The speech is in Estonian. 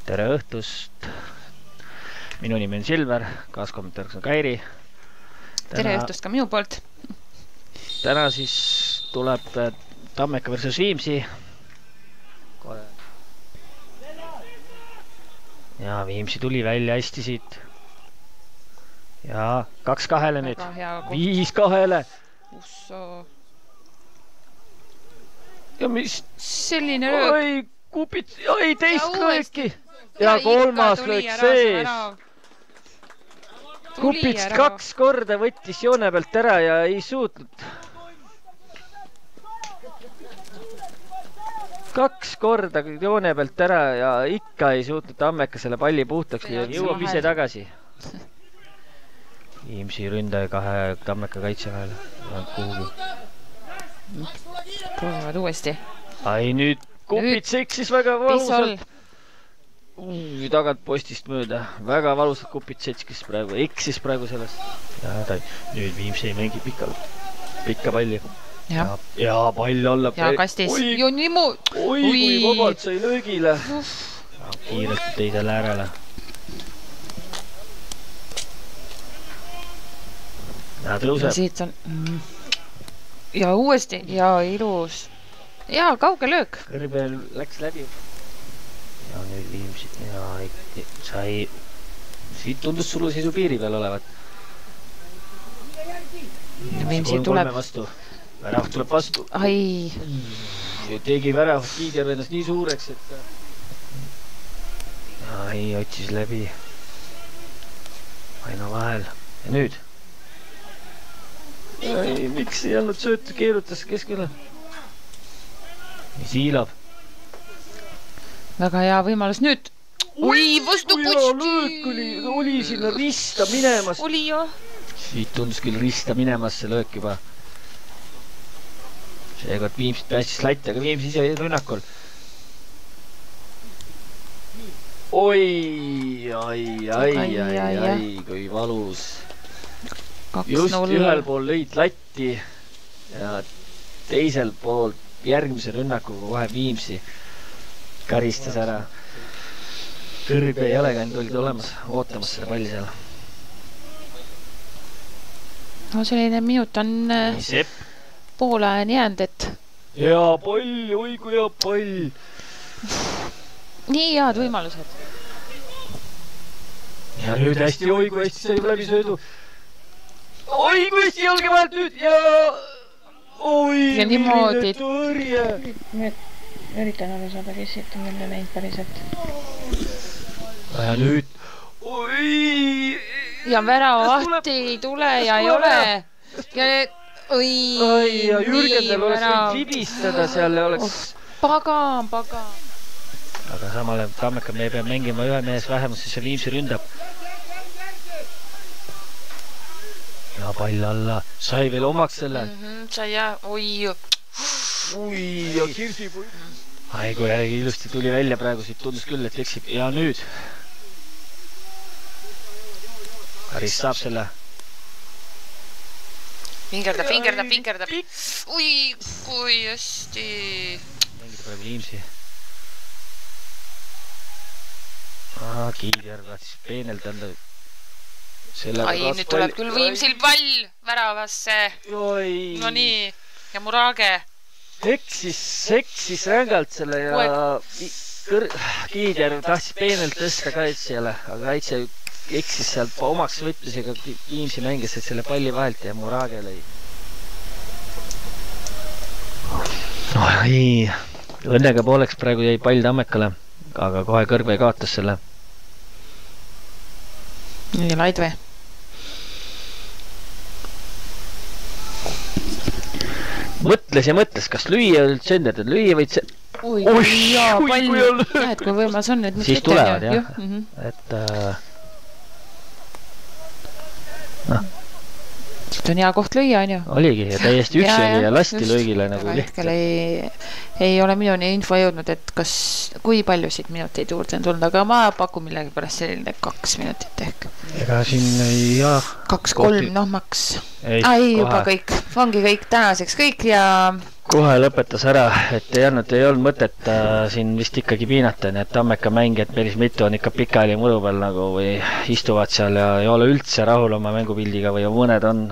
Tere õhtust. Minu nimi on Silver, kaaskommentaariks on Kairi. Tere õhtust ka minu poolt. Täna siis tuleb Tammeka versus Viimsi. Ja Viimsi tuli välja hästi siit. Ja 2-2 nüüd. 5-2. Usso. Ja mis? Selline löök. Oi, kupit. Oi, teist lööki. Ja kolmas löök sees. Kupits 2 korda võttis joone pealt ära ja ei suutnud. 2 korda joone pealt ära ja ikka ei suutnud Tammeka selle palli puhtaks ja jõuab ise tagasi. Viimsi ründaja 2 Tammeka kaitse vahel. Proovivad uuesti. Ai, nüüd Kupits eksis väga valusalt. Tagant postist mööda. Väga valusalt Kupits eksis praegu sellest. Ja nüüd Viimsi ei mängi pikka palli. Ja pall alla. Ja kastis. Oi, kui vabalt sai löögile. Kiirelt teisele äärele. Ja tõuseb. Ja uuesti. Ja ilus. Ja kauge löök. Kõrbel läks läbi. Ja nüüd Viimsi. Ja sai. Siit tundus sulusisu piiri peal olevat. Viimsi tuleb. Värav tuleb vastu. Ai. Tegi värav Kiidjärv ennast nii suureks, et... Ai, otsis läbi. Aina vahel. Ja nüüd? Ai, miks ei andnud söötu, keerutas keskele? Siilab. Väga hea võimalus nüüd. Oi, vastu pusti! Oli sinna rista minemas. Oli jo. Siit tundus küll rista minemas see löök juba. Seekord Viimsit päästis latt, aga Viims ise rünnakul. Oi, kui valus. Just ühel pool lõid latti ja teisel pool järgmise rünnakuga kohe Viimsi karistas ära. Kõrb ja jalekand olid olemas, ootamas selle palli seal. No selline minut on poole jäänud, et... Hea pall, oi kui hea pall! Nii head võimalused. Ja nüüd hästi, oi kui hästi sai läbi söödu. Oi kui hästi jalge vahelt nüüd ja... Oi, ja niimoodi tõrje! Üritan aru saada, kes siit on jälle näinud päriselt. Ja nüüd... Oi! Ja värava vahti ei tule ja ei ole. Ja... Oi, ja Jürgendel oleks võinud libistada seal ja oleks... Pagan. Aga samale Tammeka me peab mängima ühe mehes vähemus, siis see Viimsi ründab. Ja pall alla. Sai veel omaks selle. Sai ja, oi. Oi, ja Kirsi pull. Ai, kui jällegi ilusti tuli välja praegu, siit tundus küll, et eksib. Ja nüüd. Karis saab selle. Fingerdab. Oi, kui hästi. Mängida praegu Viimsi. Kiidjärv siis peenelt anda. Ai, nüüd tuleb küll Viimsil pall väravasse. No nii, ja Murage. Eksis rängalt selle ja Kiidjärv tahtis peenelt tõsta kaitsjale, aga kaitsja eksis sealt omaks võtmisega Viimsi mängis selle palli vahelt ja Murage lõi. Oi, õnnega pooleks praegu jäi pall Tammekale, aga kohe Kõrve kaotas selle. Nii laid või? Mõtles, kas lüüa üldse endad, lüüa võid see... Oi, jaa, pall, näed, kui võimas on, et siis tulevad, jah. Et... Siit on hea koht lüüa, on ju? Oligi, ja täiesti üksi oli ja lasti löögile nagu hetkel ei ole minuni info jõudnud, et kui palju siit minuteid juurde on tulnud, aga ma pakun millegi pärast selline 2 minutit ehk. Ega siin jah... 2-3, noh maks. Ai, juba kõik. Ongi kõik tänaseks kõik ja kohe lõpetas ära, et ei olnud mõtet siin vist ikkagi piinata, nii et Tammeka mängijad päris mitu on ikka pikali muru peal nagu või istuvad seal ja ei ole üldse rahul oma mängupildiga või mõned on